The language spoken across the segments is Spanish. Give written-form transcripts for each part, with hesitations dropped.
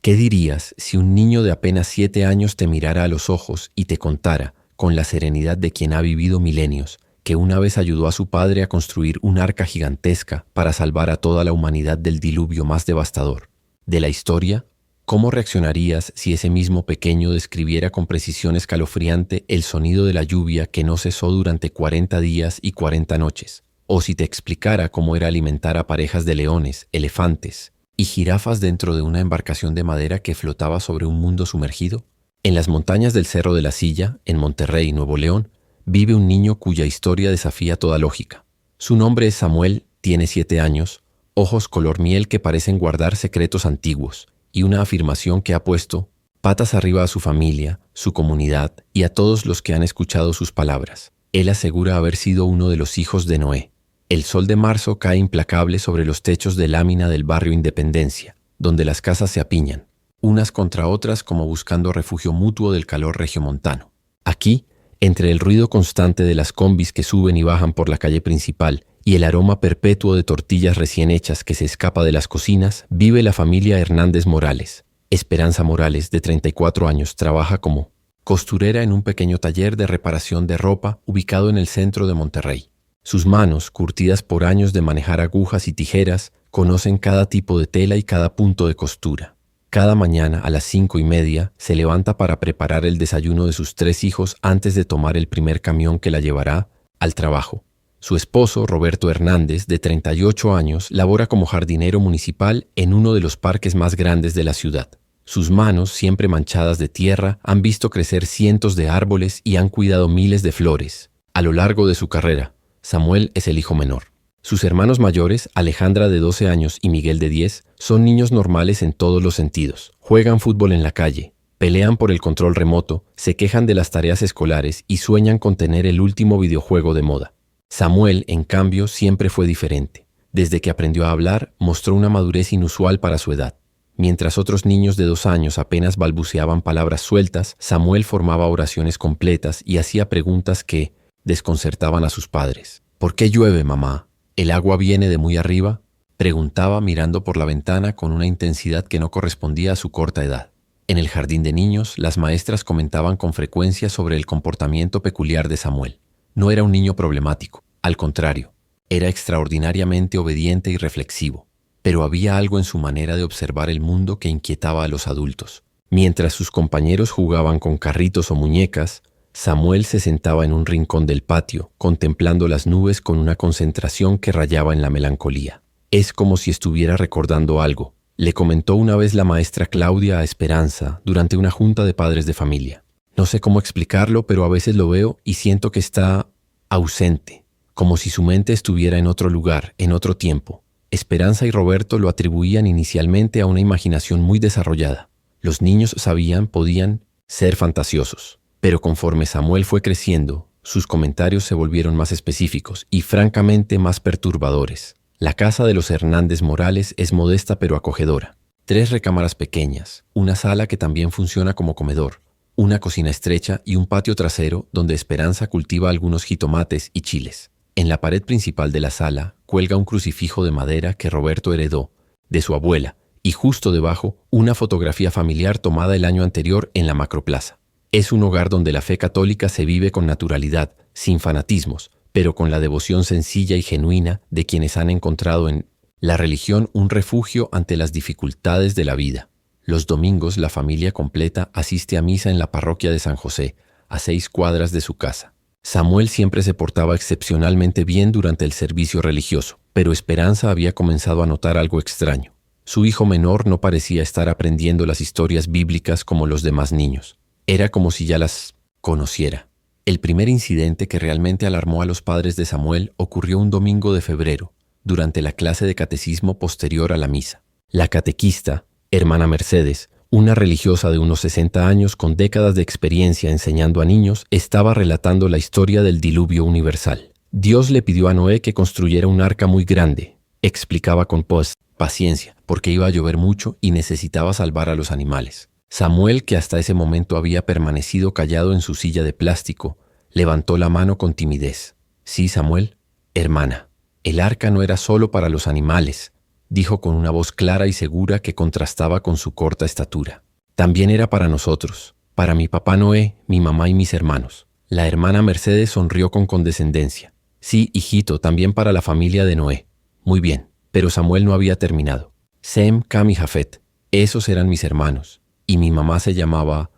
¿Qué dirías si un niño de apenas 7 años te mirara a los ojos y te contara, con la serenidad de quien ha vivido milenios, que una vez ayudó a su padre a construir un arca gigantesca para salvar a toda la humanidad del diluvio más devastador de la historia? ¿Cómo reaccionarías si ese mismo pequeño describiera con precisión escalofriante el sonido de la lluvia que no cesó durante 40 días y 40 noches? ¿O si te explicara cómo era alimentar a parejas de leones, elefantes y jirafas dentro de una embarcación de madera que flotaba sobre un mundo sumergido? En las montañas del Cerro de la Silla, en Monterrey, Nuevo León, vive un niño cuya historia desafía toda lógica. Su nombre es Samuel, tiene 7 años, ojos color miel que parecen guardar secretos antiguos, y una afirmación que ha puesto patas arriba a su familia, su comunidad y a todos los que han escuchado sus palabras. Él asegura haber sido uno de los hijos de Noé. El sol de marzo cae implacable sobre los techos de lámina del barrio Independencia, donde las casas se apiñan, unas contra otras como buscando refugio mutuo del calor regiomontano. Aquí, entre el ruido constante de las combis que suben y bajan por la calle principal y el aroma perpetuo de tortillas recién hechas que se escapa de las cocinas, vive la familia Hernández Morales. Esperanza Morales, de 34 años, trabaja como costurera en un pequeño taller de reparación de ropa ubicado en el centro de Monterrey. Sus manos, curtidas por años de manejar agujas y tijeras, conocen cada tipo de tela y cada punto de costura. Cada mañana a las 5:30 se levanta para preparar el desayuno de sus 3 hijos antes de tomar el primer camión que la llevará al trabajo. Su esposo, Roberto Hernández, de 38 años, labora como jardinero municipal en uno de los parques más grandes de la ciudad. Sus manos, siempre manchadas de tierra, han visto crecer cientos de árboles y han cuidado miles de flores. A lo largo de su carrera, Samuel es el hijo menor. Sus hermanos mayores, Alejandra de 12 años y Miguel de 10, son niños normales en todos los sentidos. Juegan fútbol en la calle, pelean por el control remoto, se quejan de las tareas escolares y sueñan con tener el último videojuego de moda. Samuel, en cambio, siempre fue diferente. Desde que aprendió a hablar, mostró una madurez inusual para su edad. Mientras otros niños de 2 años apenas balbuceaban palabras sueltas, Samuel formaba oraciones completas y hacía preguntas que desconcertaban a sus padres. ¿Por qué llueve, mamá? ¿El agua viene de muy arriba?, preguntaba mirando por la ventana con una intensidad que no correspondía a su corta edad. En el jardín de niños, las maestras comentaban con frecuencia sobre el comportamiento peculiar de Samuel. No era un niño problemático, al contrario, era extraordinariamente obediente y reflexivo, pero había algo en su manera de observar el mundo que inquietaba a los adultos. Mientras sus compañeros jugaban con carritos o muñecas, Samuel se sentaba en un rincón del patio, contemplando las nubes con una concentración que rayaba en la melancolía. Es como si estuviera recordando algo, le comentó una vez la maestra Claudia a Esperanza durante una junta de padres de familia. No sé cómo explicarlo, pero a veces lo veo y siento que está ausente, como si su mente estuviera en otro lugar, en otro tiempo. Esperanza y Roberto lo atribuían inicialmente a una imaginación muy desarrollada. Los niños podían ser fantasiosos. Pero conforme Samuel fue creciendo, sus comentarios se volvieron más específicos y francamente más perturbadores. La casa de los Hernández Morales es modesta pero acogedora. 3 recámaras pequeñas, una sala que también funciona como comedor, una cocina estrecha y un patio trasero donde Esperanza cultiva algunos jitomates y chiles. En la pared principal de la sala cuelga un crucifijo de madera que Roberto heredó de su abuela y justo debajo una fotografía familiar tomada el año anterior en la macroplaza. Es un hogar donde la fe católica se vive con naturalidad, sin fanatismos, pero con la devoción sencilla y genuina de quienes han encontrado en la religión un refugio ante las dificultades de la vida. Los domingos la familia completa asiste a misa en la parroquia de San José, a 6 cuadras de su casa. Samuel siempre se portaba excepcionalmente bien durante el servicio religioso, pero Esperanza había comenzado a notar algo extraño. Su hijo menor no parecía estar aprendiendo las historias bíblicas como los demás niños. Era como si ya las conociera. El primer incidente que realmente alarmó a los padres de Samuel ocurrió un domingo de febrero, durante la clase de catecismo posterior a la misa. La catequista, hermana Mercedes, una religiosa de unos 60 años con décadas de experiencia enseñando a niños, estaba relatando la historia del diluvio universal. Dios le pidió a Noé que construyera un arca muy grande, explicaba con paciencia, porque iba a llover mucho y necesitaba salvar a los animales. Samuel, que hasta ese momento había permanecido callado en su silla de plástico, levantó la mano con timidez. Sí, Samuel, hermana, el arca no era solo para los animales, dijo con una voz clara y segura que contrastaba con su corta estatura. También era para nosotros, para mi papá Noé, mi mamá y mis hermanos. La hermana Mercedes sonrió con condescendencia. Sí, hijito, también para la familia de Noé. Muy bien, pero Samuel no había terminado. Sem, Cam y Jafet, esos eran mis hermanos. Y mi mamá se llamaba...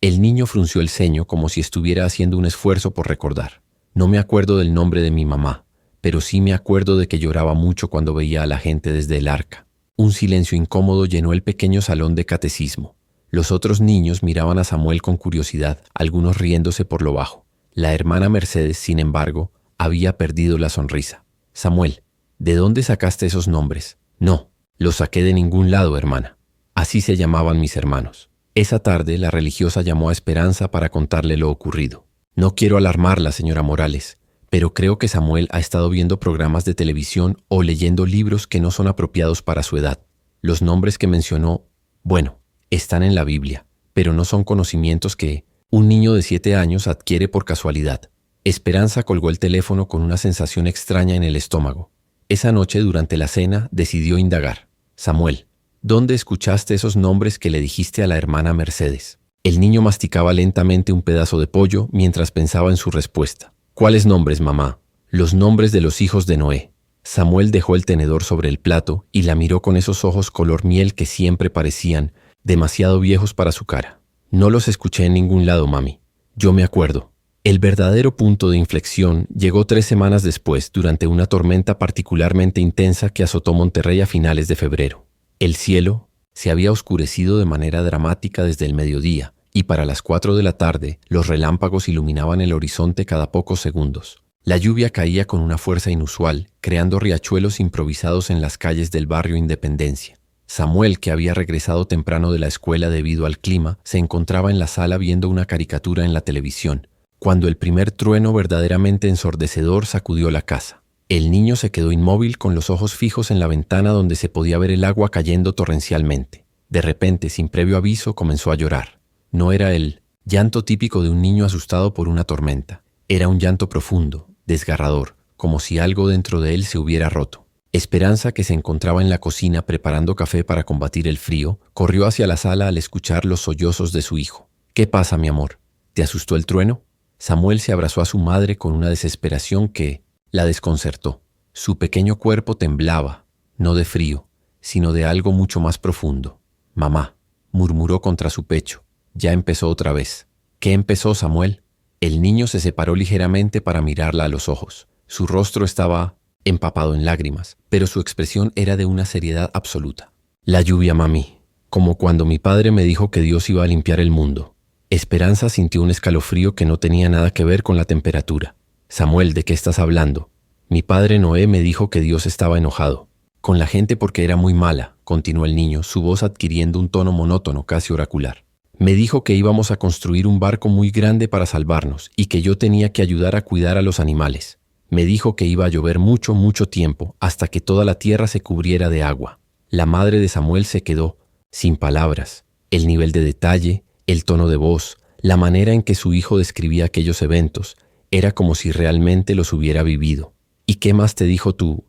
El niño frunció el ceño como si estuviera haciendo un esfuerzo por recordar. No me acuerdo del nombre de mi mamá, pero sí me acuerdo de que lloraba mucho cuando veía a la gente desde el arca. Un silencio incómodo llenó el pequeño salón de catecismo. Los otros niños miraban a Samuel con curiosidad, algunos riéndose por lo bajo. La hermana Mercedes, sin embargo, había perdido la sonrisa. Samuel, ¿de dónde sacaste esos nombres? No, los saqué de ningún lado, hermana. Así se llamaban mis hermanos. Esa tarde la religiosa llamó a Esperanza para contarle lo ocurrido. No quiero alarmarla, señora Morales, pero creo que Samuel ha estado viendo programas de televisión o leyendo libros que no son apropiados para su edad. Los nombres que mencionó, bueno, están en la Biblia, pero no son conocimientos que un niño de 7 años adquiere por casualidad. Esperanza colgó el teléfono con una sensación extraña en el estómago. Esa noche, durante la cena, decidió indagar. Samuel, ¿dónde escuchaste esos nombres que le dijiste a la hermana Mercedes? El niño masticaba lentamente un pedazo de pollo mientras pensaba en su respuesta. ¿Cuáles nombres, mamá? Los nombres de los hijos de Noé. Samuel dejó el tenedor sobre el plato y la miró con esos ojos color miel que siempre parecían demasiado viejos para su cara. No los escuché en ningún lado, mami. Yo me acuerdo. El verdadero punto de inflexión llegó 3 semanas después, durante una tormenta particularmente intensa que azotó Monterrey a finales de febrero. El cielo se había oscurecido de manera dramática desde el mediodía, y para las 4 de la tarde los relámpagos iluminaban el horizonte cada pocos segundos. La lluvia caía con una fuerza inusual, creando riachuelos improvisados en las calles del barrio Independencia. Samuel, que había regresado temprano de la escuela debido al clima, se encontraba en la sala viendo una caricatura en la televisión, cuando el primer trueno verdaderamente ensordecedor sacudió la casa. El niño se quedó inmóvil con los ojos fijos en la ventana donde se podía ver el agua cayendo torrencialmente. De repente, sin previo aviso, comenzó a llorar. No era el llanto típico de un niño asustado por una tormenta. Era un llanto profundo, desgarrador, como si algo dentro de él se hubiera roto. Esperanza, que se encontraba en la cocina preparando café para combatir el frío, corrió hacia la sala al escuchar los sollozos de su hijo. ¿Qué pasa, mi amor? ¿Te asustó el trueno? Samuel se abrazó a su madre con una desesperación que la desconcertó. Su pequeño cuerpo temblaba, no de frío, sino de algo mucho más profundo. Mamá, murmuró contra su pecho. Ya empezó otra vez. ¿Qué empezó, Samuel? El niño se separó ligeramente para mirarla a los ojos. Su rostro estaba empapado en lágrimas, pero su expresión era de una seriedad absoluta. La lluvia, mami, como cuando mi padre me dijo que Dios iba a limpiar el mundo. Esperanza sintió un escalofrío que no tenía nada que ver con la temperatura. Samuel, ¿de qué estás hablando? Mi padre Noé me dijo que Dios estaba enojado con la gente porque era muy mala, continuó el niño, su voz adquiriendo un tono monótono, casi oracular. Me dijo que íbamos a construir un barco muy grande para salvarnos y que yo tenía que ayudar a cuidar a los animales. Me dijo que iba a llover mucho, mucho tiempo, hasta que toda la tierra se cubriera de agua. La madre de Samuel se quedó sin palabras. El nivel de detalle, el tono de voz, la manera en que su hijo describía aquellos eventos, era como si realmente los hubiera vivido. ¿Y qué más te dijo tu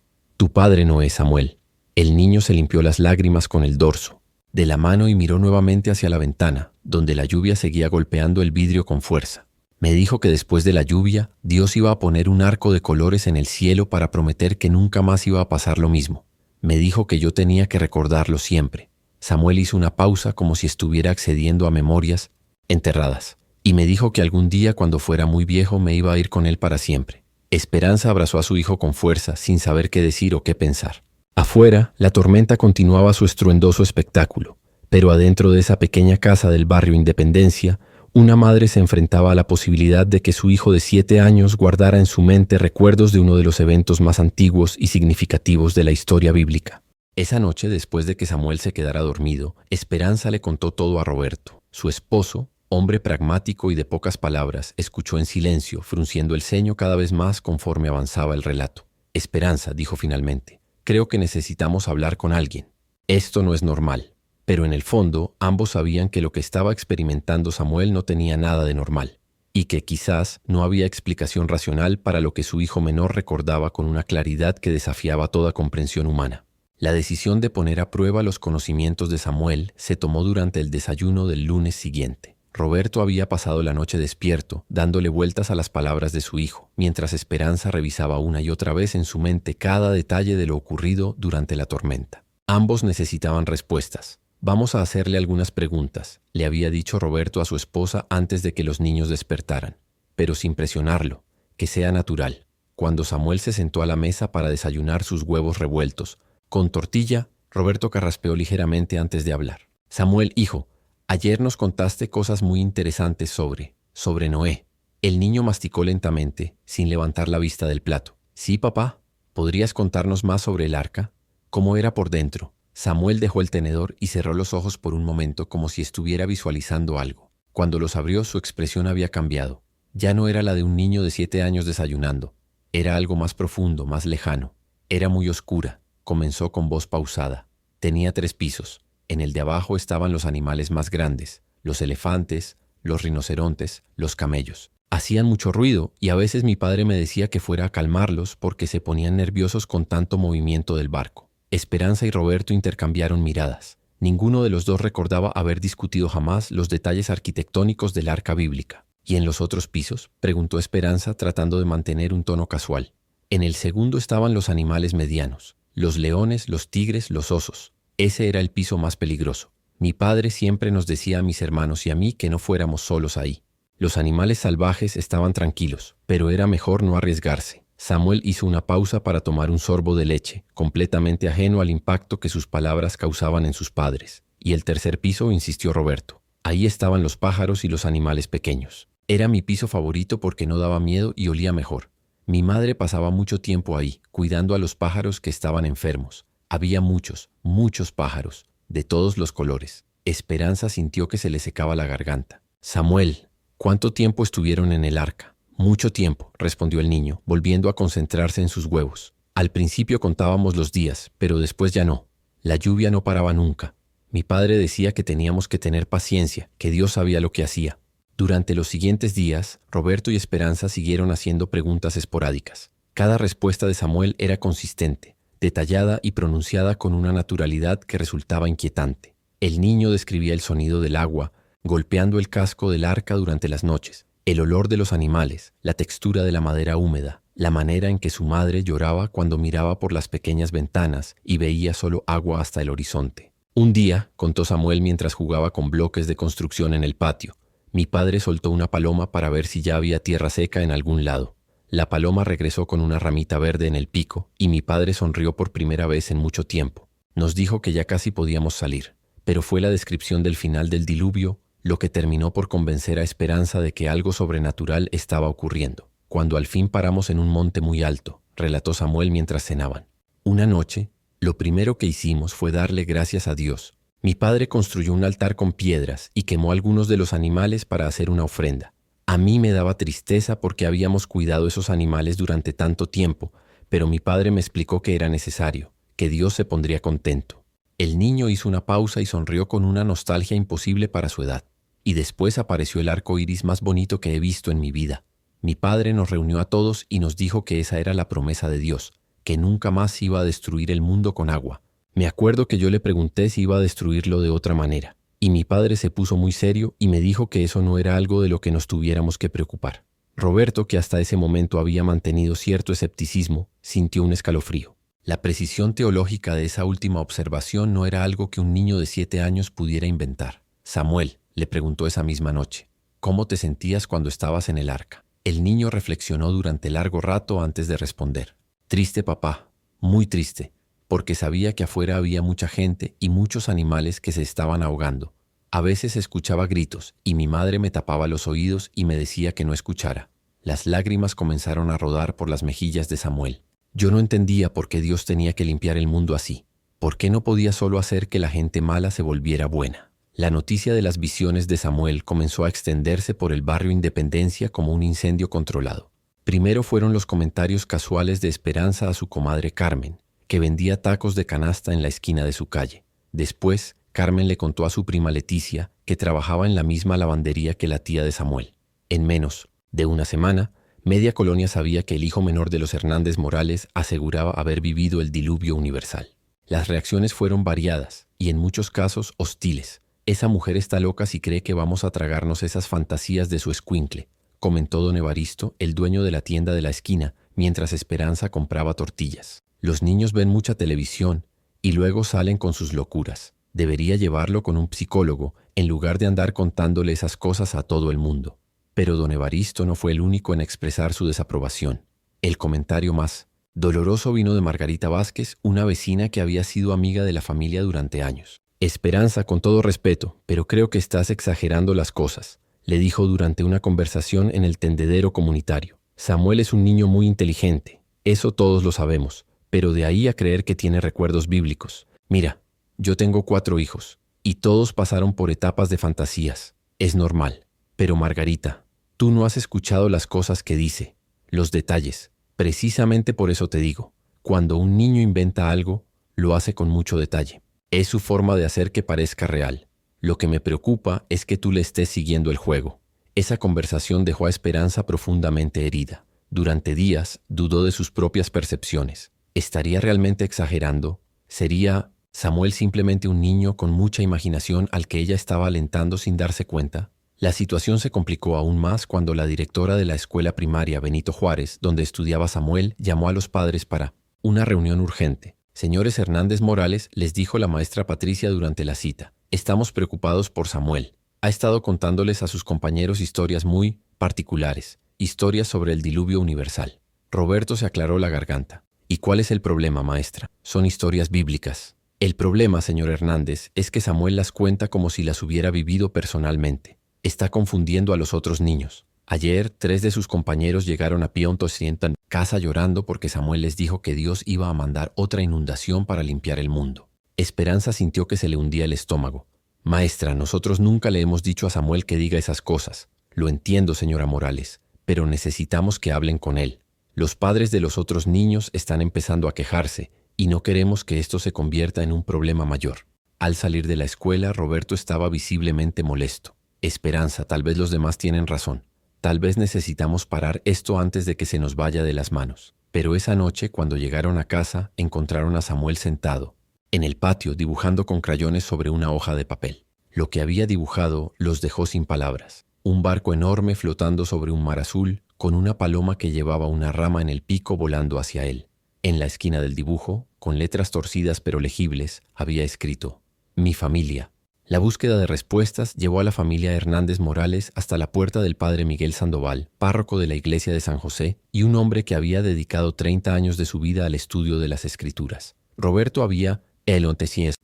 padre, Noé, Samuel? El niño se limpió las lágrimas con el dorso de la mano y miró nuevamente hacia la ventana, donde la lluvia seguía golpeando el vidrio con fuerza. Me dijo que después de la lluvia, Dios iba a poner un arco de colores en el cielo para prometer que nunca más iba a pasar lo mismo. Me dijo que yo tenía que recordarlo siempre. Samuel hizo una pausa como si estuviera accediendo a memorias enterradas. Y me dijo que algún día, cuando fuera muy viejo, me iba a ir con él para siempre. Esperanza abrazó a su hijo con fuerza, sin saber qué decir o qué pensar. Afuera, la tormenta continuaba su estruendoso espectáculo, pero adentro de esa pequeña casa del barrio Independencia, una madre se enfrentaba a la posibilidad de que su hijo de 7 años guardara en su mente recuerdos de uno de los eventos más antiguos y significativos de la historia bíblica. Esa noche, después de que Samuel se quedara dormido, Esperanza le contó todo a Roberto. Su esposo, hombre pragmático y de pocas palabras, escuchó en silencio, frunciendo el ceño cada vez más conforme avanzaba el relato. Esperanza, dijo finalmente, creo que necesitamos hablar con alguien. Esto no es normal. Pero en el fondo, ambos sabían que lo que estaba experimentando Samuel no tenía nada de normal. y que quizás no había explicación racional para lo que su hijo menor recordaba con una claridad que desafiaba toda comprensión humana. La decisión de poner a prueba los conocimientos de Samuel se tomó durante el desayuno del lunes siguiente. Roberto había pasado la noche despierto, dándole vueltas a las palabras de su hijo, mientras Esperanza revisaba una y otra vez en su mente cada detalle de lo ocurrido durante la tormenta. Ambos necesitaban respuestas. Vamos a hacerle algunas preguntas, le había dicho Roberto a su esposa antes de que los niños despertaran, pero sin presionarlo, que sea natural. Cuando Samuel se sentó a la mesa para desayunar sus huevos revueltos, con tortilla, Roberto carraspeó ligeramente antes de hablar. Samuel, hijo, ayer nos contaste cosas muy interesantes sobre Noé. El niño masticó lentamente, sin levantar la vista del plato. Sí, papá. ¿Podrías contarnos más sobre el arca? ¿Cómo era por dentro? Samuel dejó el tenedor y cerró los ojos por un momento como si estuviera visualizando algo. Cuando los abrió, su expresión había cambiado. Ya no era la de un niño de 7 años desayunando. Era algo más profundo, más lejano. Era muy oscura. Comenzó con voz pausada. Tenía 3 pisos. En el de abajo estaban los animales más grandes, los elefantes, los rinocerontes, los camellos. Hacían mucho ruido y a veces mi padre me decía que fuera a calmarlos porque se ponían nerviosos con tanto movimiento del barco. Esperanza y Roberto intercambiaron miradas. Ninguno de los dos recordaba haber discutido jamás los detalles arquitectónicos del arca bíblica. ¿Y en los otros pisos?, preguntó Esperanza tratando de mantener un tono casual. En el segundo estaban los animales medianos, los leones, los tigres, los osos. Ese era el piso más peligroso. Mi padre siempre nos decía a mis hermanos y a mí que no fuéramos solos ahí. Los animales salvajes estaban tranquilos, pero era mejor no arriesgarse. Samuel hizo una pausa para tomar un sorbo de leche, completamente ajeno al impacto que sus palabras causaban en sus padres. Y el tercer piso, insistió Roberto. Ahí estaban los pájaros y los animales pequeños. Era mi piso favorito porque no daba miedo y olía mejor. Mi madre pasaba mucho tiempo ahí, cuidando a los pájaros que estaban enfermos. Había muchos, muchos pájaros, de todos los colores. Esperanza sintió que se le secaba la garganta. Samuel, ¿cuánto tiempo estuvieron en el arca? Mucho tiempo, respondió el niño, volviendo a concentrarse en sus huevos. Al principio contábamos los días, pero después ya no. La lluvia no paraba nunca. Mi padre decía que teníamos que tener paciencia, que Dios sabía lo que hacía. Durante los siguientes días, Roberto y Esperanza siguieron haciendo preguntas esporádicas. Cada respuesta de Samuel era consistente, detallada y pronunciada con una naturalidad que resultaba inquietante. El niño describía el sonido del agua, golpeando el casco del arca durante las noches, el olor de los animales, la textura de la madera húmeda, la manera en que su madre lloraba cuando miraba por las pequeñas ventanas y veía solo agua hasta el horizonte. Un día, contó Samuel mientras jugaba con bloques de construcción en el patio, mi padre soltó una paloma para ver si ya había tierra seca en algún lado. La paloma regresó con una ramita verde en el pico y mi padre sonrió por primera vez en mucho tiempo. Nos dijo que ya casi podíamos salir, pero fue la descripción del final del diluvio lo que terminó por convencer a Esperanza de que algo sobrenatural estaba ocurriendo. Cuando al fin paramos en un monte muy alto, relató Samuel mientras cenaban. Una noche, lo primero que hicimos fue darle gracias a Dios. Mi padre construyó un altar con piedras y quemó algunos de los animales para hacer una ofrenda. A mí me daba tristeza porque habíamos cuidado esos animales durante tanto tiempo, pero mi padre me explicó que era necesario, que Dios se pondría contento. El niño hizo una pausa y sonrió con una nostalgia imposible para su edad. Y después apareció el arco iris más bonito que he visto en mi vida. Mi padre nos reunió a todos y nos dijo que esa era la promesa de Dios, que nunca más iba a destruir el mundo con agua. Me acuerdo que yo le pregunté si iba a destruirlo de otra manera, y mi padre se puso muy serio y me dijo que eso no era algo de lo que nos tuviéramos que preocupar. Roberto, que hasta ese momento había mantenido cierto escepticismo, sintió un escalofrío. La precisión teológica de esa última observación no era algo que un niño de 7 años pudiera inventar. Samuel, le preguntó esa misma noche, ¿cómo te sentías cuando estabas en el arca? El niño reflexionó durante largo rato antes de responder. Triste, papá, muy triste, porque sabía que afuera había mucha gente y muchos animales que se estaban ahogando. A veces escuchaba gritos y mi madre me tapaba los oídos y me decía que no escuchara. Las lágrimas comenzaron a rodar por las mejillas de Samuel. Yo no entendía por qué Dios tenía que limpiar el mundo así. ¿Por qué no podía solo hacer que la gente mala se volviera buena? La noticia de las visiones de Samuel comenzó a extenderse por el barrio Independencia como un incendio controlado. Primero fueron los comentarios casuales de Esperanza a su comadre Carmen, que vendía tacos de canasta en la esquina de su calle. Después, Carmen le contó a su prima Leticia, que trabajaba en la misma lavandería que la tía de Samuel. En menos de una semana, media colonia sabía que el hijo menor de los Hernández Morales aseguraba haber vivido el diluvio universal. Las reacciones fueron variadas y en muchos casos hostiles. Esa mujer está loca si cree que vamos a tragarnos esas fantasías de su escuincle, comentó don Evaristo, el dueño de la tienda de la esquina, mientras Esperanza compraba tortillas. Los niños ven mucha televisión y luego salen con sus locuras. Debería llevarlo con un psicólogo en lugar de andar contándole esas cosas a todo el mundo. Pero don Evaristo no fue el único en expresar su desaprobación. El comentario más doloroso vino de Margarita Vázquez, una vecina que había sido amiga de la familia durante años. Esperanza, con todo respeto, pero creo que estás exagerando las cosas, le dijo durante una conversación en el tendedero comunitario. Samuel es un niño muy inteligente, eso todos lo sabemos, pero de ahí a creer que tiene recuerdos bíblicos. Mira, yo tengo 4 hijos, y todos pasaron por etapas de fantasías. Es normal. Pero Margarita, tú no has escuchado las cosas que dice, los detalles. Precisamente por eso te digo, cuando un niño inventa algo, lo hace con mucho detalle. Es su forma de hacer que parezca real. Lo que me preocupa es que tú le estés siguiendo el juego. Esa conversación dejó a Esperanza profundamente herida. Durante días dudó de sus propias percepciones. ¿Estaría realmente exagerando? ¿Sería Samuel simplemente un niño con mucha imaginación al que ella estaba alentando sin darse cuenta? La situación se complicó aún más cuando la directora de la escuela primaria Benito Juárez, donde estudiaba Samuel, llamó a los padres para una reunión urgente. Señores Hernández Morales, les dijo la maestra Patricia durante la cita, estamos preocupados por Samuel. Ha estado contándoles a sus compañeros historias muy particulares, historias sobre el diluvio universal. Roberto se aclaró la garganta. ¿Y cuál es el problema, maestra? Son historias bíblicas. El problema, señor Hernández, es que Samuel las cuenta como si las hubiera vivido personalmente. Está confundiendo a los otros niños. Ayer, 3 de sus compañeros llegaron a Pionto en casa llorando porque Samuel les dijo que Dios iba a mandar otra inundación para limpiar el mundo. Esperanza sintió que se le hundía el estómago. Maestra, nosotros nunca le hemos dicho a Samuel que diga esas cosas. Lo entiendo, señora Morales, pero necesitamos que hablen con él. Los padres de los otros niños están empezando a quejarse y no queremos que esto se convierta en un problema mayor. Al salir de la escuela, Roberto estaba visiblemente molesto. Esperanza, tal vez los demás tienen razón. Tal vez necesitamos parar esto antes de que se nos vaya de las manos. Pero esa noche, cuando llegaron a casa, encontraron a Samuel sentado en el patio dibujando con crayones sobre una hoja de papel. Lo que había dibujado los dejó sin palabras. Un barco enorme flotando sobre un mar azul, con una paloma que llevaba una rama en el pico volando hacia él. En la esquina del dibujo, con letras torcidas pero legibles, había escrito: Mi familia. La búsqueda de respuestas llevó a la familia Hernández Morales hasta la puerta del padre Miguel Sandoval, párroco de la iglesia de San José y un hombre que había dedicado 30 años de su vida al estudio de las Escrituras. Roberto había,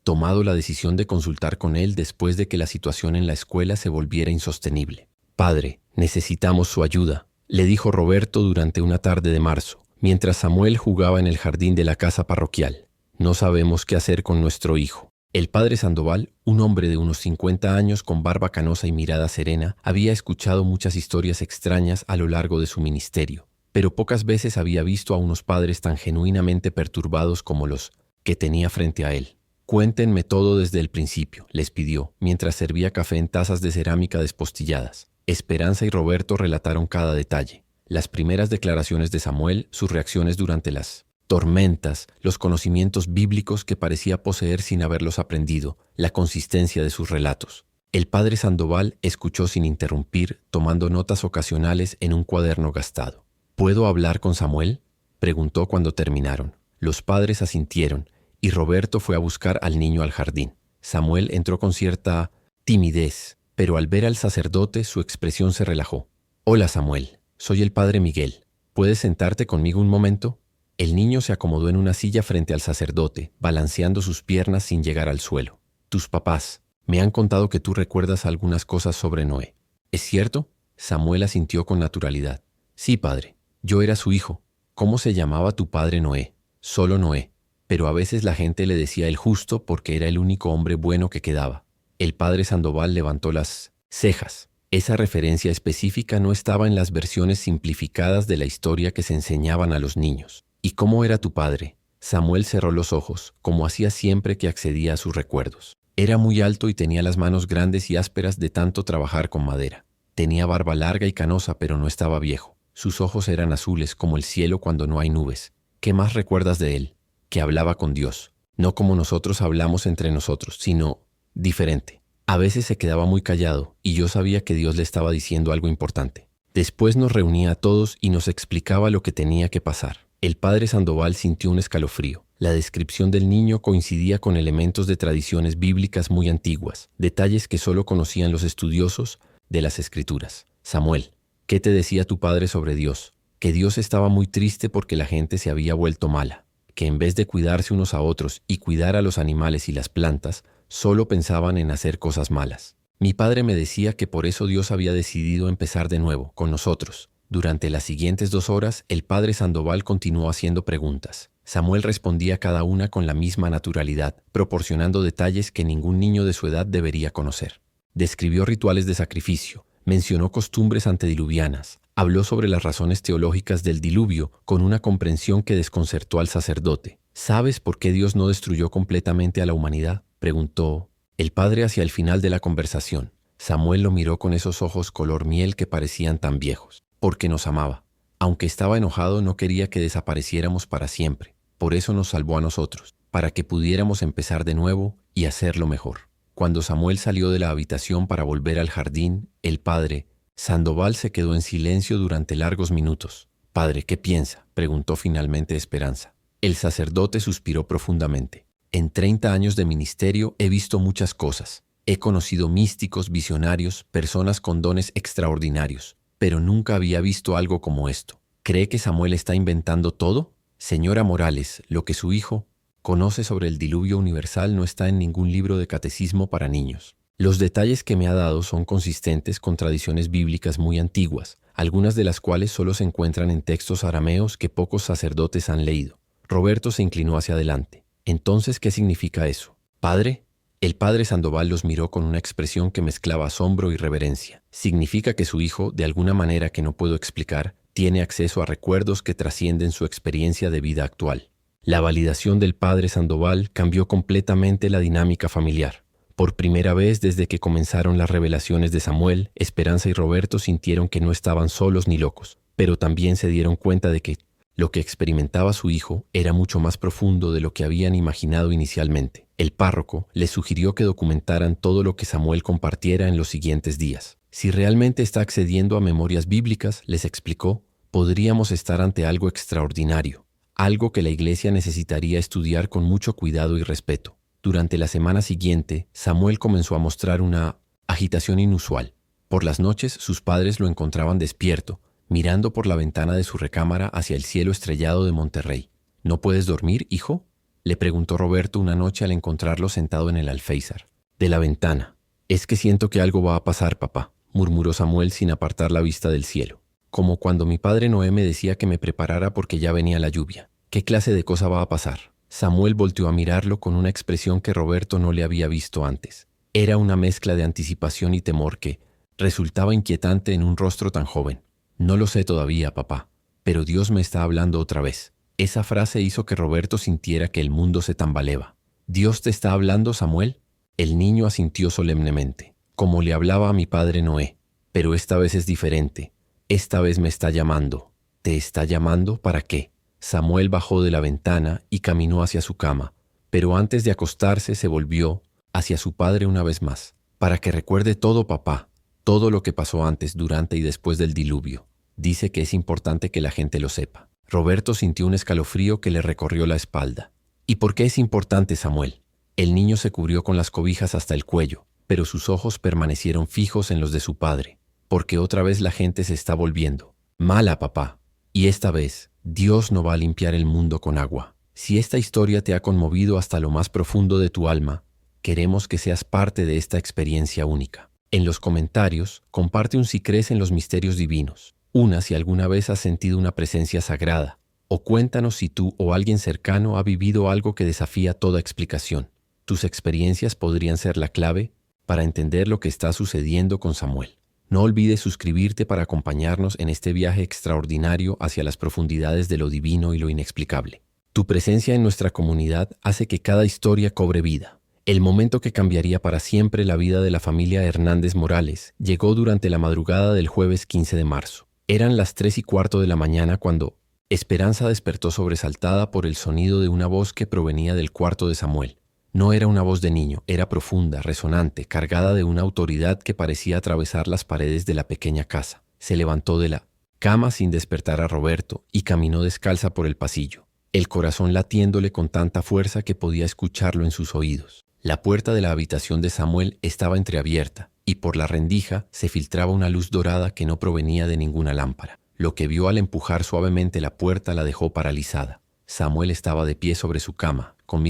tomado la decisión de consultar con él después de que la situación en la escuela se volviera insostenible. Padre, necesitamos su ayuda, le dijo Roberto durante una tarde de marzo, mientras Samuel jugaba en el jardín de la casa parroquial. No sabemos qué hacer con nuestro hijo. El padre Sandoval, un hombre de unos 50 años con barba canosa y mirada serena, había escuchado muchas historias extrañas a lo largo de su ministerio, pero pocas veces había visto a unos padres tan genuinamente perturbados como los que tenía frente a él. Cuéntenme todo desde el principio, les pidió, mientras servía café en tazas de cerámica despostilladas. Esperanza y Roberto relataron cada detalle. Las primeras declaraciones de Samuel, sus reacciones durante las tormentas, los conocimientos bíblicos que parecía poseer sin haberlos aprendido, la consistencia de sus relatos. El padre Sandoval escuchó sin interrumpir, tomando notas ocasionales en un cuaderno gastado. ¿Puedo hablar con Samuel?, preguntó cuando terminaron. Los padres asintieron y Roberto fue a buscar al niño al jardín. Samuel entró con cierta timidez, pero al ver al sacerdote su expresión se relajó. «Hola Samuel, soy el padre Miguel. ¿Puedes sentarte conmigo un momento?» El niño se acomodó en una silla frente al sacerdote, balanceando sus piernas sin llegar al suelo. «Tus papás me han contado que tú recuerdas algunas cosas sobre Noé. ¿Es cierto?» Samuel asintió con naturalidad. «Sí, padre. Yo era su hijo. ¿Cómo se llamaba tu padre Noé?» «Solo Noé. Pero a veces la gente le decía el justo porque era el único hombre bueno que quedaba». El padre Sandoval levantó las cejas. Esa referencia específica no estaba en las versiones simplificadas de la historia que se enseñaban a los niños. «¿Y cómo era tu padre?» Samuel cerró los ojos, como hacía siempre que accedía a sus recuerdos. Era muy alto y tenía las manos grandes y ásperas de tanto trabajar con madera. Tenía barba larga y canosa, pero no estaba viejo. Sus ojos eran azules como el cielo cuando no hay nubes. ¿Qué más recuerdas de él? Que hablaba con Dios. No como nosotros hablamos entre nosotros, sino diferente. A veces se quedaba muy callado y yo sabía que Dios le estaba diciendo algo importante. Después nos reunía a todos y nos explicaba lo que tenía que pasar. El padre Sandoval sintió un escalofrío. La descripción del niño coincidía con elementos de tradiciones bíblicas muy antiguas, detalles que solo conocían los estudiosos de las Escrituras. Samuel, ¿qué te decía tu padre sobre Dios? Que Dios estaba muy triste porque la gente se había vuelto mala, que en vez de cuidarse unos a otros y cuidar a los animales y las plantas, solo pensaban en hacer cosas malas. Mi padre me decía que por eso Dios había decidido empezar de nuevo, con nosotros. Durante las siguientes 2 horas, el padre Sandoval continuó haciendo preguntas. Samuel respondía cada una con la misma naturalidad, proporcionando detalles que ningún niño de su edad debería conocer. Describió rituales de sacrificio, mencionó costumbres antediluvianas, habló sobre las razones teológicas del diluvio con una comprensión que desconcertó al sacerdote. ¿Sabes por qué Dios no destruyó completamente a la humanidad?, preguntó el padre hacia el final de la conversación. Samuel lo miró con esos ojos color miel que parecían tan viejos. Porque nos amaba. Aunque estaba enojado, no quería que desapareciéramos para siempre. Por eso nos salvó a nosotros, para que pudiéramos empezar de nuevo y hacerlo mejor. Cuando Samuel salió de la habitación para volver al jardín, el padre Sandoval se quedó en silencio durante largos minutos. «Padre, ¿qué piensa?», preguntó finalmente Esperanza. El sacerdote suspiró profundamente. «En 30 años de ministerio he visto muchas cosas. He conocido místicos, visionarios, personas con dones extraordinarios, pero nunca había visto algo como esto. ¿Cree que Samuel está inventando todo? Señora Morales, lo que su hijo conoce sobre el diluvio universal no está en ningún libro de catecismo para niños. Los detalles que me ha dado son consistentes con tradiciones bíblicas muy antiguas, algunas de las cuales solo se encuentran en textos arameos que pocos sacerdotes han leído». Roberto se inclinó hacia adelante. «Entonces, ¿qué significa eso? ¿Padre?». El padre Sandoval los miró con una expresión que mezclaba asombro y reverencia. «Significa que su hijo, de alguna manera que no puedo explicar, tiene acceso a recuerdos que trascienden su experiencia de vida actual». La validación del padre Sandoval cambió completamente la dinámica familiar. Por primera vez desde que comenzaron las revelaciones de Samuel, Esperanza y Roberto sintieron que no estaban solos ni locos, pero también se dieron cuenta de que lo que experimentaba su hijo era mucho más profundo de lo que habían imaginado inicialmente. El párroco les sugirió que documentaran todo lo que Samuel compartiera en los siguientes días. Si realmente está accediendo a memorias bíblicas, les explicó, podríamos estar ante algo extraordinario, algo que la Iglesia necesitaría estudiar con mucho cuidado y respeto. Durante la semana siguiente, Samuel comenzó a mostrar una agitación inusual. Por las noches, sus padres lo encontraban despierto, mirando por la ventana de su recámara hacia el cielo estrellado de Monterrey. «¿No puedes dormir, hijo?», le preguntó Roberto una noche al encontrarlo sentado en el alféizar. «De la ventana. Es que siento que algo va a pasar, papá», murmuró Samuel sin apartar la vista del cielo. «Como cuando mi padre Noé me decía que me preparara porque ya venía la lluvia. ¿Qué clase de cosa va a pasar?». Samuel volteó a mirarlo con una expresión que Roberto no le había visto antes. Era una mezcla de anticipación y temor que resultaba inquietante en un rostro tan joven. «No lo sé todavía, papá, pero Dios me está hablando otra vez». Esa frase hizo que Roberto sintiera que el mundo se tambaleaba. «¿Dios te está hablando, Samuel?». El niño asintió solemnemente, como le hablaba a mi padre Noé. «Pero esta vez es diferente. Esta vez me está llamando». «¿Te está llamando? ¿Para qué?». Samuel bajó de la ventana y caminó hacia su cama, pero antes de acostarse se volvió hacia su padre una vez más. «Para que recuerde todo, papá, todo lo que pasó antes, durante y después del diluvio. Dice que es importante que la gente lo sepa». Roberto sintió un escalofrío que le recorrió la espalda. «¿Y por qué es importante, Samuel?». El niño se cubrió con las cobijas hasta el cuello, pero sus ojos permanecieron fijos en los de su padre. «Porque otra vez la gente se está volviendo mala, papá. Y esta vez, Dios no va a limpiar el mundo con agua. Si esta historia te ha conmovido hasta lo más profundo de tu alma, queremos que seas parte de esta experiencia única». En los comentarios, comparte un si crees en los misterios divinos. Una si alguna vez has sentido una presencia sagrada. O cuéntanos si tú o alguien cercano ha vivido algo que desafía toda explicación. Tus experiencias podrían ser la clave para entender lo que está sucediendo con Samuel. No olvides suscribirte para acompañarnos en este viaje extraordinario hacia las profundidades de lo divino y lo inexplicable. Tu presencia en nuestra comunidad hace que cada historia cobre vida. El momento que cambiaría para siempre la vida de la familia Hernández Morales llegó durante la madrugada del jueves 15 de marzo. Eran las 3:15 de la mañana cuando Esperanza despertó sobresaltada por el sonido de una voz que provenía del cuarto de Samuel. No era una voz de niño, era profunda, resonante, cargada de una autoridad que parecía atravesar las paredes de la pequeña casa. Se levantó de la cama sin despertar a Roberto y caminó descalza por el pasillo, el corazón latiéndole con tanta fuerza que podía escucharlo en sus oídos. La puerta de la habitación de Samuel estaba entreabierta y por la rendija se filtraba una luz dorada que no provenía de ninguna lámpara. Lo que vio al empujar suavemente la puerta la dejó paralizada. Samuel estaba de pie sobre su cama, con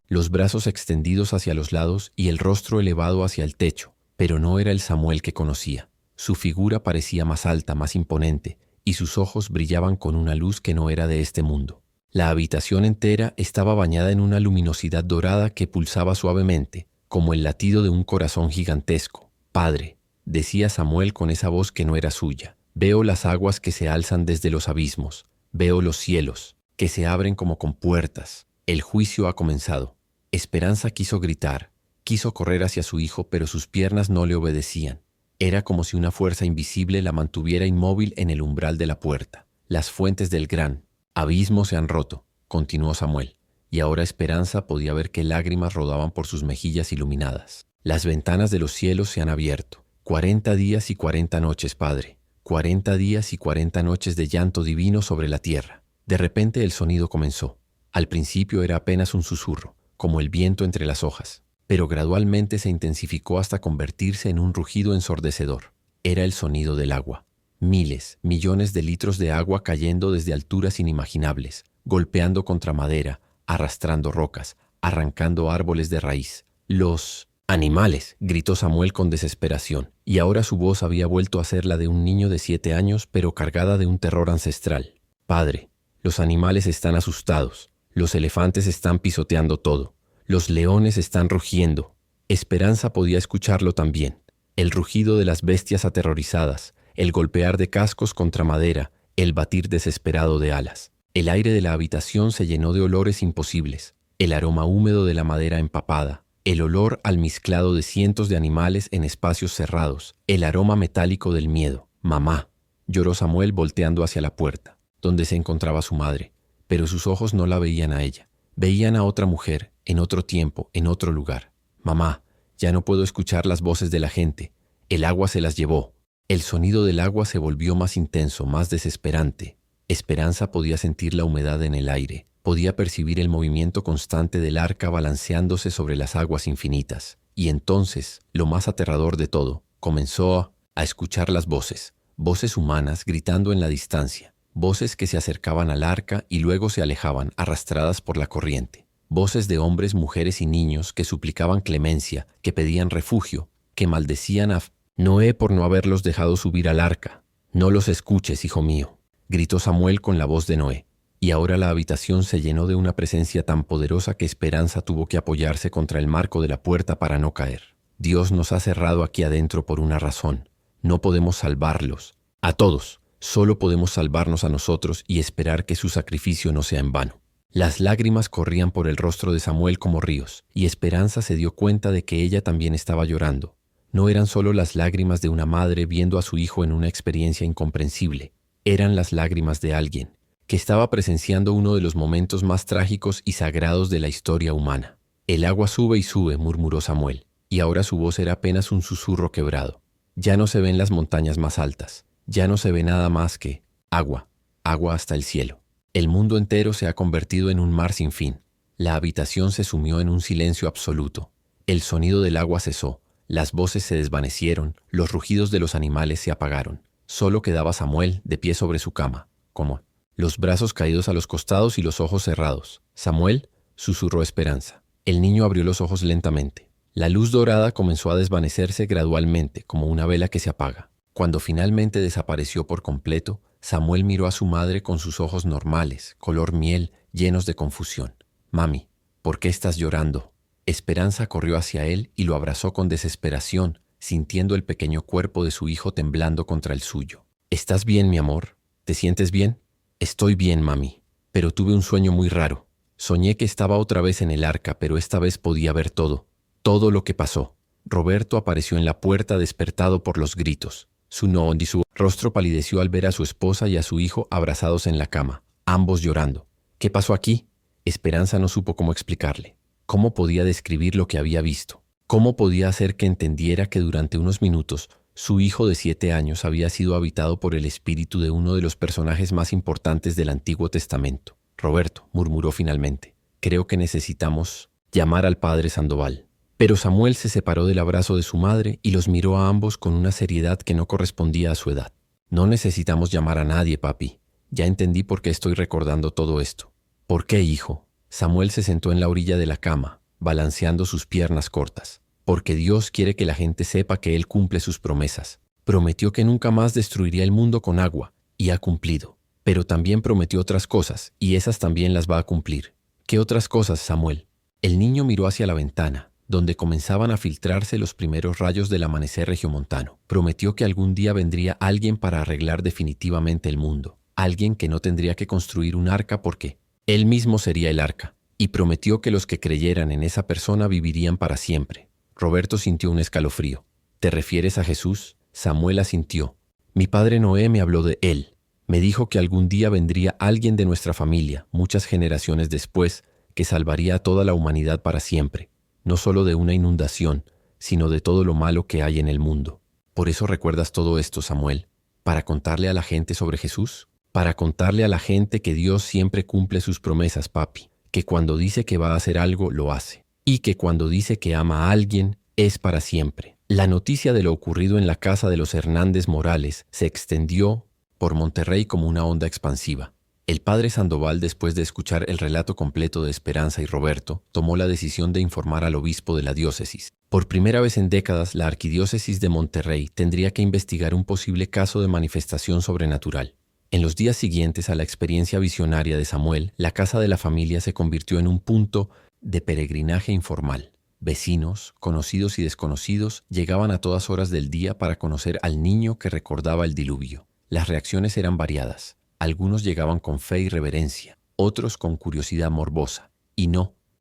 los brazos extendidos hacia los lados y el rostro elevado hacia el techo, pero no era el Samuel que conocía. Su figura parecía más alta, más imponente, y sus ojos brillaban con una luz que no era de este mundo. La habitación entera estaba bañada en una luminosidad dorada que pulsaba suavemente, como el latido de un corazón gigantesco. «Padre», decía Samuel con esa voz que no era suya, «veo las aguas que se alzan desde los abismos, veo los cielos, que se abren como compuertas. El juicio ha comenzado». Esperanza quiso gritar, quiso correr hacia su hijo, pero sus piernas no le obedecían. Era como si una fuerza invisible la mantuviera inmóvil en el umbral de la puerta. Las fuentes del gran abismo se han roto, continuó Samuel, y ahora Esperanza podía ver que lágrimas rodaban por sus mejillas iluminadas. Las ventanas de los cielos se han abierto. 40 días y 40 noches, padre. 40 días y 40 noches de llanto divino sobre la tierra. De repente el sonido comenzó. Al principio era apenas un susurro, como el viento entre las hojas, pero gradualmente se intensificó hasta convertirse en un rugido ensordecedor. Era el sonido del agua. Miles, millones de litros de agua cayendo desde alturas inimaginables, golpeando contra madera, arrastrando rocas, arrancando árboles de raíz. «Los animales», gritó Samuel con desesperación, y ahora su voz había vuelto a ser la de un niño de 7 años, pero cargada de un terror ancestral. «Padre, los animales están asustados, los elefantes están pisoteando todo, los leones están rugiendo». Esperanza podía escucharlo también, el rugido de las bestias aterrorizadas, el golpear de cascos contra madera, el batir desesperado de alas. El aire de la habitación se llenó de olores imposibles, el aroma húmedo de la madera empapada, el olor almizclado de cientos de animales en espacios cerrados, el aroma metálico del miedo. «Mamá», lloró Samuel volteando hacia la puerta, donde se encontraba su madre, pero sus ojos no la veían a ella, veían a otra mujer, en otro tiempo, en otro lugar. «Mamá, ya no puedo escuchar las voces de la gente, el agua se las llevó». El sonido del agua se volvió más intenso, más desesperante. Esperanza podía sentir la humedad en el aire, podía percibir el movimiento constante del arca balanceándose sobre las aguas infinitas. Y entonces, lo más aterrador de todo, comenzó a escuchar las voces, voces humanas gritando en la distancia, voces que se acercaban al arca y luego se alejaban, arrastradas por la corriente. Voces de hombres, mujeres y niños que suplicaban clemencia, que pedían refugio, que maldecían a Noé por no haberlos dejado subir al arca. «No los escuches, hijo mío», gritó Samuel con la voz de Noé. Y ahora la habitación se llenó de una presencia tan poderosa que Esperanza tuvo que apoyarse contra el marco de la puerta para no caer. «Dios nos ha cerrado aquí adentro por una razón. No podemos salvarlos. A todos. Solo podemos salvarnos a nosotros y esperar que su sacrificio no sea en vano». Las lágrimas corrían por el rostro de Samuel como ríos, y Esperanza se dio cuenta de que ella también estaba llorando. No eran solo las lágrimas de una madre viendo a su hijo en una experiencia incomprensible. Eran las lágrimas de alguien que estaba presenciando uno de los momentos más trágicos y sagrados de la historia humana. «El agua sube y sube», murmuró Samuel, y ahora su voz era apenas un susurro quebrado. «Ya no se ven las montañas más altas, ya no se ve nada más que agua, agua hasta el cielo. El mundo entero se ha convertido en un mar sin fin». La habitación se sumió en un silencio absoluto. El sonido del agua cesó. Las voces se desvanecieron, los rugidos de los animales se apagaron. Solo quedaba Samuel de pie sobre su cama, como los brazos caídos a los costados y los ojos cerrados. «Samuel», susurró Esperanza. El niño abrió los ojos lentamente. La luz dorada comenzó a desvanecerse gradualmente, como una vela que se apaga. Cuando finalmente desapareció por completo, Samuel miró a su madre con sus ojos normales, color miel, llenos de confusión. «Mami, ¿por qué estás llorando?». Esperanza corrió hacia él y lo abrazó con desesperación, sintiendo el pequeño cuerpo de su hijo temblando contra el suyo. «¿Estás bien, mi amor? ¿Te sientes bien?». «Estoy bien, mami, pero tuve un sueño muy raro». Soñé que estaba otra vez en el arca, pero esta vez podía ver todo, todo lo que pasó. Roberto apareció en la puerta despertado por los gritos. Su rostro palideció al ver a su esposa y a su hijo abrazados en la cama, ambos llorando. ¿Qué pasó aquí? Esperanza no supo cómo explicarle. ¿Cómo podía describir lo que había visto? ¿Cómo podía hacer que entendiera que durante unos minutos su hijo de 7 años había sido habitado por el espíritu de uno de los personajes más importantes del Antiguo Testamento? Roberto, murmuró finalmente, creo que necesitamos llamar al padre Sandoval. Pero Samuel se separó del abrazo de su madre y los miró a ambos con una seriedad que no correspondía a su edad. No necesitamos llamar a nadie, papi. Ya entendí por qué estoy recordando todo esto. ¿Por qué, hijo? Samuel se sentó en la orilla de la cama, balanceando sus piernas cortas. Porque Dios quiere que la gente sepa que Él cumple sus promesas. Prometió que nunca más destruiría el mundo con agua, y ha cumplido. Pero también prometió otras cosas, y esas también las va a cumplir. ¿Qué otras cosas, Samuel? El niño miró hacia la ventana, donde comenzaban a filtrarse los primeros rayos del amanecer regiomontano. Prometió que algún día vendría alguien para arreglar definitivamente el mundo. Alguien que no tendría que construir un arca porque él mismo sería el arca. Y prometió que los que creyeran en esa persona vivirían para siempre. Roberto sintió un escalofrío. ¿Te refieres a Jesús? Samuel asintió. Mi padre Noé me habló de él. Me dijo que algún día vendría alguien de nuestra familia, muchas generaciones después, que salvaría a toda la humanidad para siempre. No solo de una inundación, sino de todo lo malo que hay en el mundo. ¿Por eso recuerdas todo esto, Samuel? ¿Para contarle a la gente sobre Jesús? Para contarle a la gente que Dios siempre cumple sus promesas, papi. Que cuando dice que va a hacer algo, lo hace. Y que cuando dice que ama a alguien, es para siempre. La noticia de lo ocurrido en la casa de los Hernández Morales se extendió por Monterrey como una onda expansiva. El padre Sandoval, después de escuchar el relato completo de Esperanza y Roberto, tomó la decisión de informar al obispo de la diócesis. Por primera vez en décadas, la arquidiócesis de Monterrey tendría que investigar un posible caso de manifestación sobrenatural. En los días siguientes a la experiencia visionaria de Samuel, la casa de la familia se convirtió en un punto de peregrinaje informal. Vecinos, conocidos y desconocidos llegaban a todas horas del día para conocer al niño que recordaba el diluvio. Las reacciones eran variadas. Algunos llegaban con fe y reverencia, otros con curiosidad morbosa, y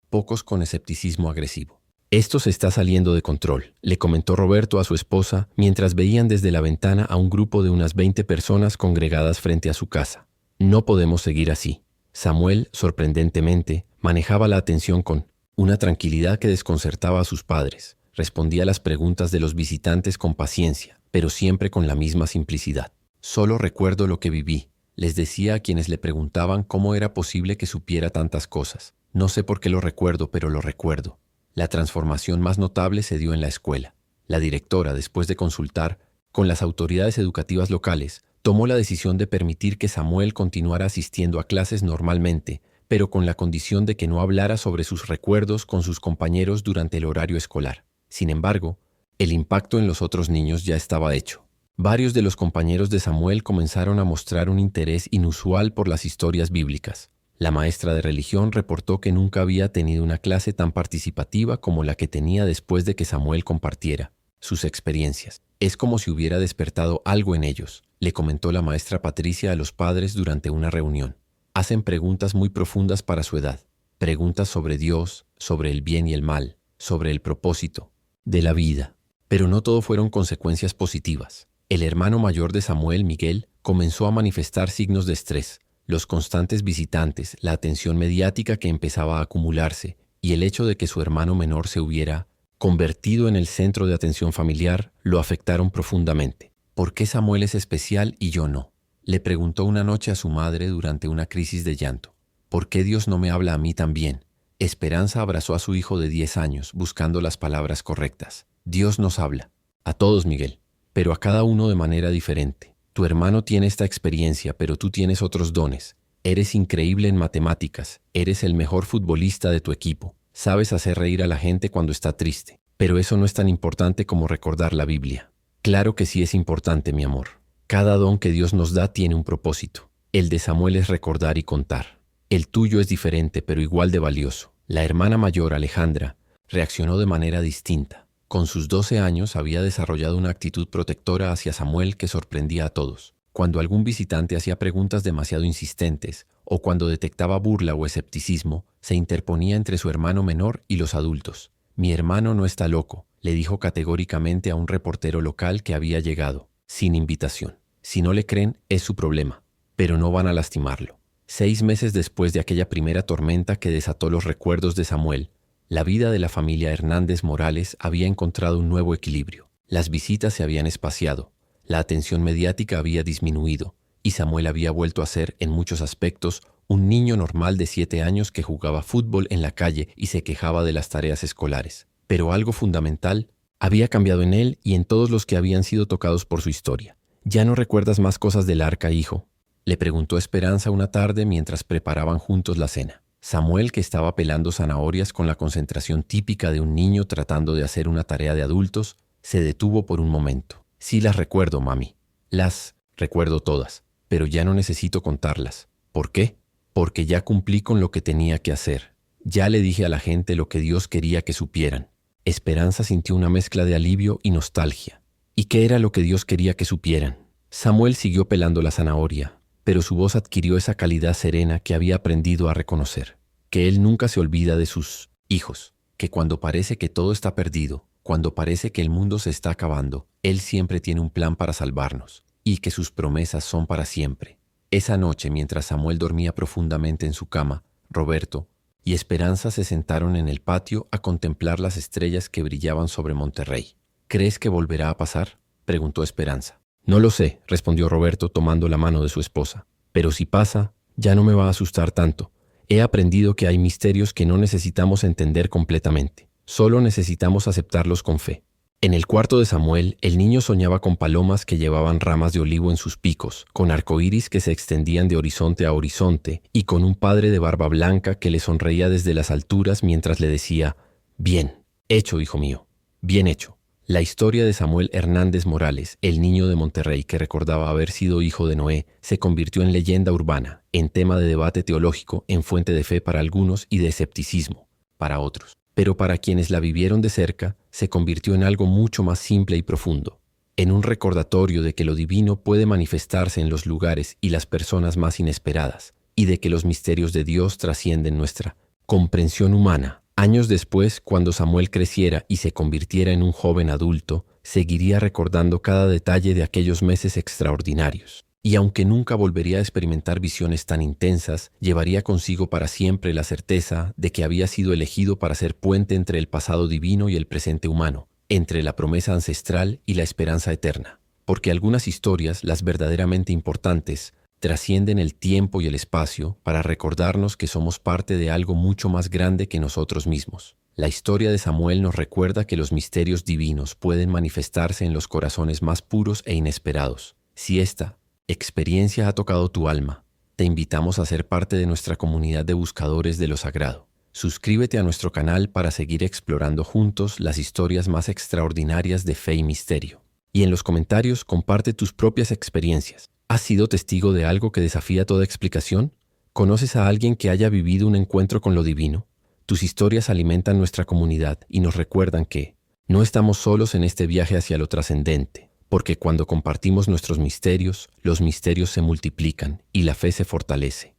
pocos con escepticismo agresivo. Esto se está saliendo de control, le comentó Roberto a su esposa mientras veían desde la ventana a un grupo de unas 20 personas congregadas frente a su casa. No podemos seguir así. Samuel, sorprendentemente, manejaba la atención con una tranquilidad que desconcertaba a sus padres. Respondía a las preguntas de los visitantes con paciencia, pero siempre con la misma simplicidad. Solo recuerdo lo que viví. Les decía a quienes le preguntaban cómo era posible que supiera tantas cosas. No sé por qué lo recuerdo, pero lo recuerdo. La transformación más notable se dio en la escuela. La directora, después de consultar con las autoridades educativas locales, tomó la decisión de permitir que Samuel continuara asistiendo a clases normalmente, pero con la condición de que no hablara sobre sus recuerdos con sus compañeros durante el horario escolar. Sin embargo, el impacto en los otros niños ya estaba hecho. Varios de los compañeros de Samuel comenzaron a mostrar un interés inusual por las historias bíblicas. La maestra de religión reportó que nunca había tenido una clase tan participativa como la que tenía después de que Samuel compartiera sus experiencias. Es como si hubiera despertado algo en ellos, le comentó la maestra Patricia a los padres durante una reunión. Hacen preguntas muy profundas para su edad. Preguntas sobre Dios, sobre el bien y el mal, sobre el propósito de la vida. Pero no todo fueron consecuencias positivas. El hermano mayor de Samuel, Miguel, comenzó a manifestar signos de estrés. Los constantes visitantes, la atención mediática que empezaba a acumularse y el hecho de que su hermano menor se hubiera convertido en el centro de atención familiar lo afectaron profundamente. ¿Por qué Samuel es especial y yo no? Le preguntó una noche a su madre durante una crisis de llanto. ¿Por qué Dios no me habla a mí también? Esperanza abrazó a su hijo de 10 años, buscando las palabras correctas. Dios nos habla. A todos, Miguel, pero a cada uno de manera diferente. Tu hermano tiene esta experiencia, pero tú tienes otros dones. Eres increíble en matemáticas, eres el mejor futbolista de tu equipo. Sabes hacer reír a la gente cuando está triste, pero eso no es tan importante como recordar la Biblia. Claro que sí es importante, mi amor. Cada don que Dios nos da tiene un propósito. El de Samuel es recordar y contar. El tuyo es diferente, pero igual de valioso. La hermana mayor, Alejandra, reaccionó de manera distinta. Con sus 12 años había desarrollado una actitud protectora hacia Samuel que sorprendía a todos. Cuando algún visitante hacía preguntas demasiado insistentes o cuando detectaba burla o escepticismo, se interponía entre su hermano menor y los adultos. «Mi hermano no está loco», le dijo categóricamente a un reportero local que había llegado, sin invitación. «Si no le creen, es su problema, pero no van a lastimarlo». 6 meses después de aquella primera tormenta que desató los recuerdos de Samuel, la vida de la familia Hernández Morales había encontrado un nuevo equilibrio. Las visitas se habían espaciado, la atención mediática había disminuido, y Samuel había vuelto a ser, en muchos aspectos, un niño normal de 7 años que jugaba fútbol en la calle y se quejaba de las tareas escolares. Pero algo fundamental había cambiado en él y en todos los que habían sido tocados por su historia. «¿Ya no recuerdas más cosas del arca, hijo?», le preguntó Esperanza una tarde mientras preparaban juntos la cena. Samuel, que estaba pelando zanahorias con la concentración típica de un niño tratando de hacer una tarea de adultos, se detuvo por un momento. «Sí las recuerdo, mami. Las recuerdo todas, pero ya no necesito contarlas». «¿Por qué?». «Porque ya cumplí con lo que tenía que hacer. Ya le dije a la gente lo que Dios quería que supieran». Esperanza sintió una mezcla de alivio y nostalgia. ¿Y qué era lo que Dios quería que supieran? Samuel siguió pelando la zanahoria, pero su voz adquirió esa calidad serena que había aprendido a reconocer, que él nunca se olvida de sus hijos, que cuando parece que todo está perdido, cuando parece que el mundo se está acabando, él siempre tiene un plan para salvarnos, y que sus promesas son para siempre. Esa noche, mientras Samuel dormía profundamente en su cama, Roberto y Esperanza se sentaron en el patio a contemplar las estrellas que brillaban sobre Monterrey. «¿Crees que volverá a pasar?», preguntó Esperanza. «No lo sé», respondió Roberto tomando la mano de su esposa. «Pero si pasa, ya no me va a asustar tanto. He aprendido que hay misterios que no necesitamos entender completamente. Solo necesitamos aceptarlos con fe». En el cuarto de Samuel, el niño soñaba con palomas que llevaban ramas de olivo en sus picos, con arcoíris que se extendían de horizonte a horizonte y con un padre de barba blanca que le sonreía desde las alturas mientras le decía: «Bien hecho, hijo mío, bien hecho». La historia de Samuel Hernández Morales, el niño de Monterrey que recordaba haber sido hijo de Noé, se convirtió en leyenda urbana, en tema de debate teológico, en fuente de fe para algunos y de escepticismo para otros. Pero para quienes la vivieron de cerca, se convirtió en algo mucho más simple y profundo, en un recordatorio de que lo divino puede manifestarse en los lugares y las personas más inesperadas, y de que los misterios de Dios trascienden nuestra comprensión humana. Años después, cuando Samuel creciera y se convirtiera en un joven adulto, seguiría recordando cada detalle de aquellos meses extraordinarios. Y aunque nunca volvería a experimentar visiones tan intensas, llevaría consigo para siempre la certeza de que había sido elegido para ser puente entre el pasado divino y el presente humano, entre la promesa ancestral y la esperanza eterna. Porque algunas historias, las verdaderamente importantes, trascienden el tiempo y el espacio para recordarnos que somos parte de algo mucho más grande que nosotros mismos. La historia de Samuel nos recuerda que los misterios divinos pueden manifestarse en los corazones más puros e inesperados. Si esta experiencia ha tocado tu alma, te invitamos a ser parte de nuestra comunidad de buscadores de lo sagrado. Suscríbete a nuestro canal para seguir explorando juntos las historias más extraordinarias de fe y misterio. Y en los comentarios comparte tus propias experiencias. ¿Has sido testigo de algo que desafía toda explicación? ¿Conoces a alguien que haya vivido un encuentro con lo divino? Tus historias alimentan nuestra comunidad y nos recuerdan que no estamos solos en este viaje hacia lo trascendente, porque cuando compartimos nuestros misterios, los misterios se multiplican y la fe se fortalece.